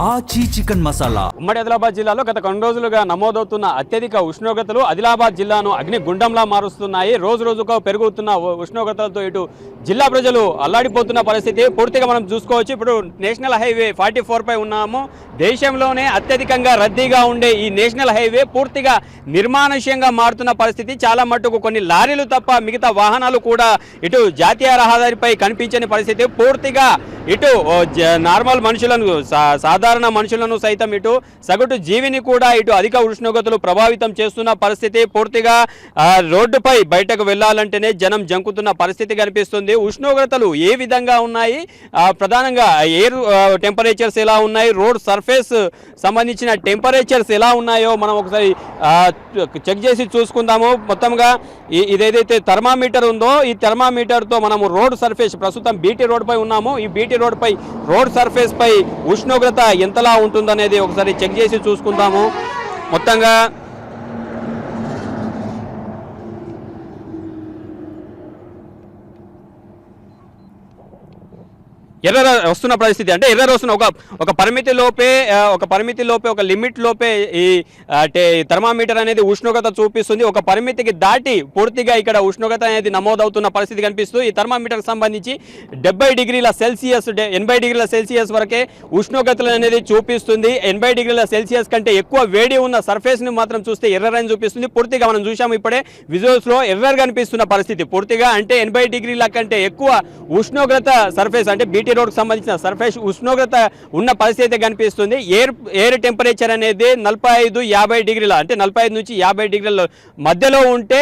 ఆచి చికెన్ మసాలా. ఉమ్మడి ఆదిలాబాద్ జిల్లాలో గత కొన్ని రోజులుగా నమోదవుతున్న అత్యధిక ఉష్ణోగ్రతలు ఆదిలాబాద్ జిల్లాను అగ్నిగుండంలా మారుస్తున్నాయి. రోజు రోజుకు పెరుగుతున్న ఉష్ణోగ్రతలతో ఇటు జిల్లా ప్రజలు అల్లాడిపోతున్న పరిస్థితి పూర్తిగా మనం చూసుకోవచ్చు. ఇప్పుడు నేషనల్ హైవే 44 పై ఉన్నాము. దేశంలోనే అత్యధికంగా రద్దీగా ఉండే ఈ నేషనల్ హైవే పూర్తిగా నిర్మానుష్యంగా మారుతున్న పరిస్థితి. చాలా మట్టుకు కొన్ని లారీలు తప్ప మిగతా వాహనాలు కూడా ఇటు జాతీయ రహదారిపై కనిపించని పరిస్థితి. పూర్తిగా ఇటు నార్మల్ మనుషులను సాధారణ మనుషులను సైతం ఇటు సగటు జీవిని కూడా ఇటు అధిక ఉష్ణోగ్రతలు ప్రభావితం చేస్తున్న పరిస్థితి. పూర్తిగా రోడ్డుపై బయటకు వెళ్ళాలంటేనే జనం జంకుతున్న పరిస్థితి కనిపిస్తుంది. ఉష్ణోగ్రతలు ఏ విధంగా ఉన్నాయి, ప్రధానంగా ఎయిర్ టెంపరేచర్స్ ఎలా ఉన్నాయి, రోడ్ సర్ఫేస్ సంబంధించిన టెంపరేచర్స్ ఎలా ఉన్నాయో మనం ఒకసారి చెక్ చేసి చూసుకుందాము. మొత్తంగా ఇదేదైతే థర్మామీటర్ ఉందో ఈ థర్మామీటర్తో మనము రోడ్ సర్ఫేస్ ప్రస్తుతం బీటీ రోడ్ పై ఉన్నాము. ఈ బీటీ రోడ్ పై రోడ్ సర్ఫేస్ పై ఉష్ణోగ్రత ఎంతలా ఉంటుందనేది ఒకసారి చెక్ చేసి చూసుకుందాము. మొత్తంగా ఎర్ర వస్తున్న పరిస్థితి, అంటే ఎర్ర వస్తున్న ఒక పరిమితి లోపే ఒక లిమిట్ లోపే ఈ థర్మామీటర్ అనేది ఉష్ణోగ్రత చూపిస్తుంది. ఒక పరిమితికి దాటి పూర్తిగా ఇక్కడ ఉష్ణోగ్రత అనేది నమోదవుతున్న పరిస్థితి కనిపిస్తుంది. ఈ థర్మామీటర్ సంబంధించి 70 డిగ్రీల సెల్సియస్ 80 డిగ్రీల సెల్సియస్ వరకే ఉష్ణోగ్రతలు అనేది చూపిస్తుంది. 80 డిగ్రీల సెల్సియస్ కంటే ఎక్కువ వేడి ఉన్న సర్ఫేస్ని మాత్రం చూస్తే ఎర్రని చూపిస్తుంది. పూర్తిగా మనం చూసాము ఇప్పుడే విజువల్స్లో ఎర్రగా కనిపిస్తున్న పరిస్థితి పూర్తిగా, అంటే 80 డిగ్రీల కంటే ఎక్కువ ఉష్ణోగ్రత సర్ఫేస్ అంటే బీటీ రోడ్కు సంబంధించిన సర్ఫేస్ ఉష్ణోగ్రత ఉన్న పరిస్థితి కనిపిస్తుంది. ఎయిర్ టెంపరేచర్ అనేది 45-50 డిగ్రీల, అంటే 45 నుంచి 50 డిగ్రీల మధ్యలో ఉంటే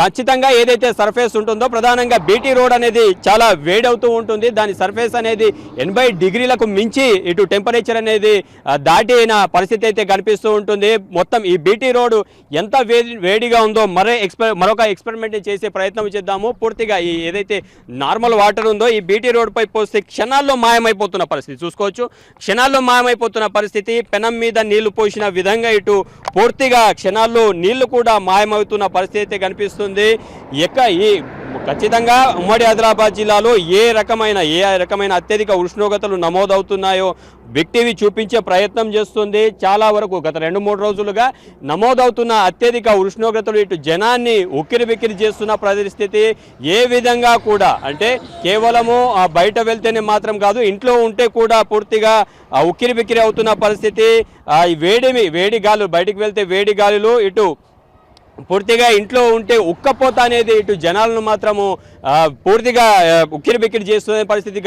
ఖచ్చితంగా ఏదైతే సర్ఫేస్ ఉంటుందో ప్రధానంగా బీటీ రోడ్ అనేది చాలా వేడవుతూ ఉంటుంది. దాని సర్ఫేస్ అనేది 80 డిగ్రీలకు మించి ఇటు టెంపరేచర్ అనేది దాటిన పరిస్థితి అయితే కనిపిస్తూ ఉంటుంది. మొత్తం ఈ బీటీ రోడ్ ఎంత వేడిగా ఉందో మరొక ఎక్స్పెరిమెంట్ చేసే ప్రయత్నం చేద్దాము. పూర్తిగా ఈ ఏదైతే నార్మల్ వాటర్ ఉందో ఈ బీటీ రోడ్ పై పోస్తే క్షణాల్లో మాయమైపోతున్న పరిస్థితి చూసుకోవచ్చు. క్షణాల్లో మాయమైపోతున్న పరిస్థితి. పెనం మీద నీళ్లు పోసిన విధంగా ఇటు పూర్తిగా క్షణాల్లో నీళ్లు కూడా మాయమవుతున్న పరిస్థితి కనిపిస్తుంది. ఖచ్చితంగా ఉమ్మడి ఆదిలాబాద్ జిల్లాలో ఏ రకమైన అత్యధిక ఉష్ణోగ్రతలు నమోదవుతున్నాయో వ్యక్తివి చూపించే ప్రయత్నం చేస్తుంది. చాలా వరకు గత 2-3 రోజులుగా నమోదవుతున్న అత్యధిక ఉష్ణోగ్రతలు ఇటు జనాన్ని ఉక్కిరిబిక్కిరి చేస్తున్న పరిస్థితి. ఏ విధంగా కూడా అంటే కేవలము బయట వెళ్తేనే మాత్రం కాదు, ఇంట్లో ఉంటే కూడా పూర్తిగా ఉక్కిరిబిక్కిరి అవుతున్న పరిస్థితి. వేడి గాలులు, బయటికి వెళ్తే వేడి గాలులు, ఇటు పూర్తిగా ఇంట్లో ఉంటే ఉక్కపోత అనేది ఇటు జనాలను మాత్రము పూర్తిగా ఉక్కిరిబిక్కిరి చేస్తున్న పరిస్థితి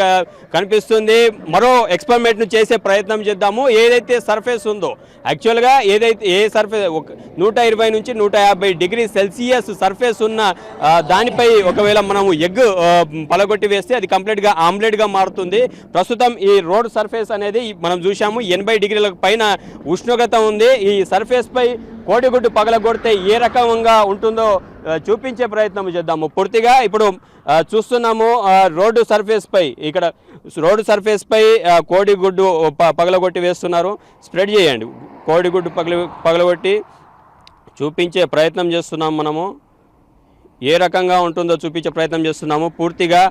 కనిపిస్తుంది. మరో ఎక్స్పెరిమెంట్ను చేసే ప్రయత్నం చేద్దాము. ఏదైతే సర్ఫేస్ ఉందో యాక్చువల్గా ఏ సర్ఫేస్ 120 నుంచి 150 డిగ్రీ సెల్సియస్ సర్ఫేస్ ఉన్న దానిపై ఒకవేళ మనము ఎగ్ పలగొట్టి వేస్తే అది కంప్లీట్గా ఆమ్లెట్గా మారుతుంది. ప్రస్తుతం ఈ రోడ్ సర్ఫేస్ అనేది మనం చూసాము 80 డిగ్రీల పైన ఉష్ణోగ్రత ఉంది. ఈ సర్ఫేస్ పై కోడిగుడ్డు పగలగొడితే ఏ రకంగా ఉంటుందో చూపించే ప్రయత్నం చేద్దాము. పూర్తిగా ఇప్పుడు చూస్తున్నాము రోడ్డు సర్ఫేస్ పై కోడిగుడ్డు పగలగొట్టి వేస్తున్నారు. స్ప్రెడ్ చేయండి, కోడిగుడ్డు పగలగొట్టి చూపించే ప్రయత్నం చేస్తున్నాము. మనము ఏ రకంగా ఉంటుందో చూపించే ప్రయత్నం చేస్తున్నాము. పూర్తిగా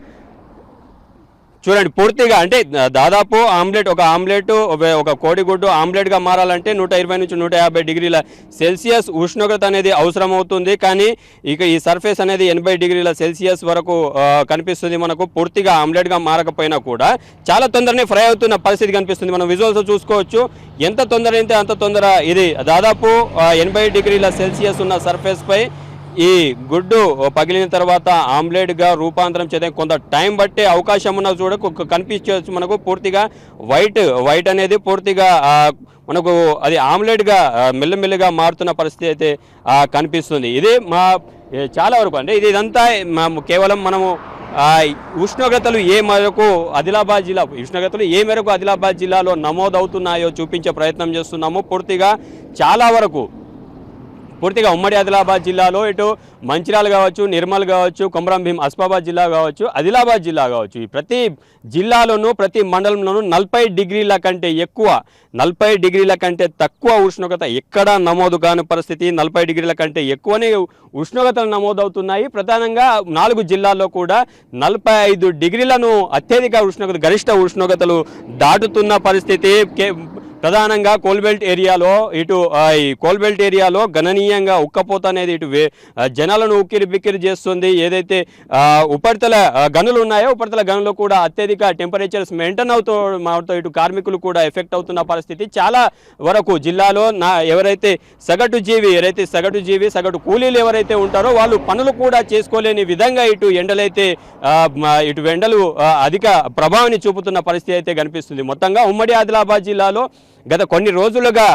చూడండి, పూర్తిగా అంటే దాదాపు ఒక ఆమ్లెట్ ఒక కోడిగుడ్డు ఆమ్లెట్గా మారాలంటే 120 నుంచి 150 డిగ్రీల సెల్సియస్ ఉష్ణోగ్రత అనేది అవసరం అవుతుంది. కానీ ఇక ఈ సర్ఫేస్ అనేది 80 డిగ్రీల సెల్సియస్ వరకు కనిపిస్తుంది మనకు. పూర్తిగా ఆమ్లెట్గా మారకపోయినా కూడా చాలా తొందరనే ఫ్రై అవుతున్న పరిస్థితి కనిపిస్తుంది. మనం విజువల్స్ చూసుకోవచ్చు. ఎంత తొందర అయితే అంత తొందర ఇది దాదాపు 80 డిగ్రీల సెల్సియస్ ఉన్న సర్ఫేస్ పై ఈ గుడ్డు పగిలిన తర్వాత ఆమ్లెట్గా రూపాంతరం చేసే కొంత టైం బట్టే అవకాశం ఉన్న కనిపించవచ్చు మనకు. పూర్తిగా వైట్ అనేది పూర్తిగా మనకు అది ఆమ్లెట్గా మెల్లమెల్లగా మారుతున్న పరిస్థితి అయితే కనిపిస్తుంది. ఇది చాలా వరకు అంటే ఇదంతా కేవలం మనము ఉష్ణోగ్రతలు ఏ మేరకు ఆదిలాబాద్ జిల్లాలో నమోదవుతున్నాయో చూపించే ప్రయత్నం చేస్తున్నాము. పూర్తిగా చాలా వరకు పూర్తిగా ఉమ్మడి ఆదిలాబాద్ జిల్లాలో ఇటు మంచిర్యాల కావచ్చు, నిర్మల్ కావచ్చు, కొమరం భీం ఆసిఫాబాద్ జిల్లా కావచ్చు, ఆదిలాబాద్ జిల్లా కావచ్చు, ఈ ప్రతి జిల్లాలోనూ ప్రతి మండలంలోనూ 40 డిగ్రీల కంటే ఎక్కువ, 40 డిగ్రీల కంటే తక్కువ ఉష్ణోగ్రత ఎక్కడా నమోదు కాని పరిస్థితి. 40 డిగ్రీల కంటే ఎక్కువనే ఉష్ణోగ్రతలు నమోదవుతున్నాయి. ప్రధానంగా 4 జిల్లాల్లో కూడా 45 డిగ్రీలను అత్యధిక ఉష్ణోగ్రత, గరిష్ట ఉష్ణోగ్రతలు దాటుతున్న పరిస్థితి. ప్రధానంగా కోల్బెల్ట్ ఏరియాలో ఈ కోల్బెల్ట్ ఏరియాలో గణనీయంగా ఉక్కపోత అనేది జనాలను ఉక్కిరి బిక్కిరి చేస్తుంది. ఏదైతే ఉపరితల గనులు ఉన్నాయో ఉపరితల గనులు కూడా అత్యధిక టెంపరేచర్స్ మెయింటైన్ అవుతూ ఇటు కార్మికులు కూడా ఎఫెక్ట్ అవుతున్న పరిస్థితి. చాలా వరకు జిల్లాలో ఎవరైతే సగటు జీవి సగటు కూలీలు ఎవరైతే ఉంటారో వాళ్ళు పనులు కూడా చేసుకోలేని విధంగా ఇటు ఎండలు అధిక ప్రభావాన్ని చూపుతున్న పరిస్థితి అయితే కనిపిస్తుంది. మొత్తంగా ఉమ్మడి ఆదిలాబాద్ జిల్లాలో గత కొన్ని రోజులుగా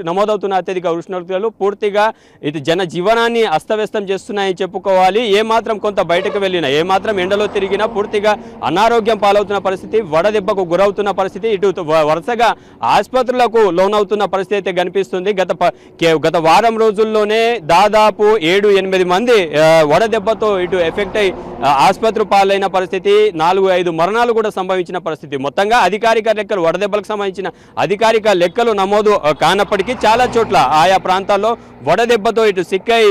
నమోదవుతున్న అత్యధిక ఉష్ణోగ్రతలు పూర్తిగా ఇది జనజీవనాన్ని అస్తవ్యస్తం చేస్తున్నాయని చెప్పుకోవాలి. ఏమాత్రం కొంత బయటకు వెళ్ళినా, ఏమాత్రం ఎండలో తిరిగినా పూర్తిగా అనారోగ్యం పాలవుతున్న పరిస్థితి, వడదెబ్బకు గురవుతున్న పరిస్థితి, ఇటు వరుసగా ఆసుపత్రులకు లోనవుతున్న పరిస్థితి అయితే కనిపిస్తుంది. గత వారం రోజుల్లోనే దాదాపు 7-8 మంది వడదెబ్బతో ఇటు ఎఫెక్ట్ అయి ఆసుపత్రి పాలైన పరిస్థితి, 4-5 మరణాలు కూడా సంభవించిన పరిస్థితి. మొత్తంగా అధికారిక లెక్కలు, వడదెబ్బలకు సంబంధించిన అధికారిక లెక్కలు నమోదు కానప్పటికీ చాలా చోట్ల ఆయా ప్రాంతాల్లో వడదెబ్బతో ఇటు సిక్కై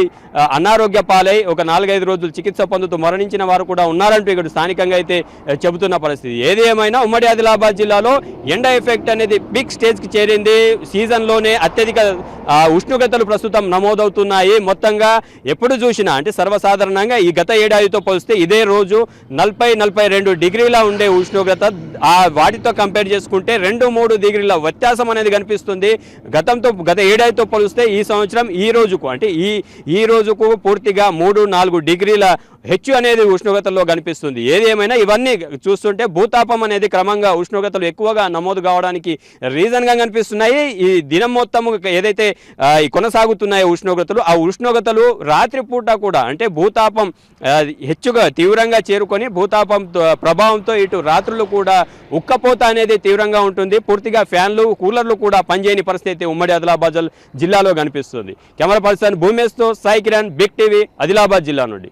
అనారోగ్య పాలై ఒక 4-5 రోజులు చికిత్స పొందుతూ మరణించిన వారు కూడా ఉన్నారంటూ ఇక్కడ స్థానికంగా అయితే చెబుతున్న పరిస్థితి. ఏది ఏమైనా ఉమ్మడి ఆదిలాబాద్ జిల్లాలో ఎండ ఎఫెక్ట్ అనేది బిగ్ స్టేజ్కి చేరింది. సీజన్లోనే అత్యధిక ఉష్ణోగ్రతలు ప్రస్తుతం నమోదవుతున్నాయి. మొత్తంగా ఎప్పుడు చూసినా అంటే సర్వసాధారణంగా ఈ గత ఏడాదితో పోలిస్తే ఇదే రోజు 40-42 డిగ్రీల ఉండే ఉష్ణోగ్రత వాటితో కంపేర్ చేసుకుంటే 2-3 డిగ్రీల వ్యత్యాసం అనేది కనిపిస్తుంది. గత ఏడాదితో పోలిస్తే ఈ సంవత్సరం ఈ రోజుకు పూర్తిగా 3-4 డిగ్రీల హెచ్చు అనేది ఉష్ణోగ్రతల్లో కనిపిస్తుంది. ఏది ఏమైనా ఇవన్నీ చూస్తుంటే భూతాపం అనేది క్రమంగా ఉష్ణోగ్రతలు ఎక్కువగా నమోదు కావడానికి రీజన్గా కనిపిస్తున్నాయి. ఈ దినం మొత్తం ఏదైతే కొనసాగుతున్నాయో ఆ ఉష్ణోగ్రతలు రాత్రిపూట కూడా అంటే భూతాపం హెచ్చుగా తీవ్రంగా చేరుకొని భూతాపం ప్రభావంతో ఇటు రాత్రులు కూడా ఉక్కపోత అనేది తీవ్రంగా ఉంటుంది. పూర్తిగా ఫ్యాన్లు, కూలర్లు కూడా పనిచేయని పరిస్థితి ఉమ్మడి ఆదిలాబాద్ జిల్లాలో కనిపిస్తుంది. కెమెరా పర్సన్ భూమేష్తో సాయి కిరణ్, బిగ్ టీవీ, ఆదిలాబాద్ జిల్లా నుండి.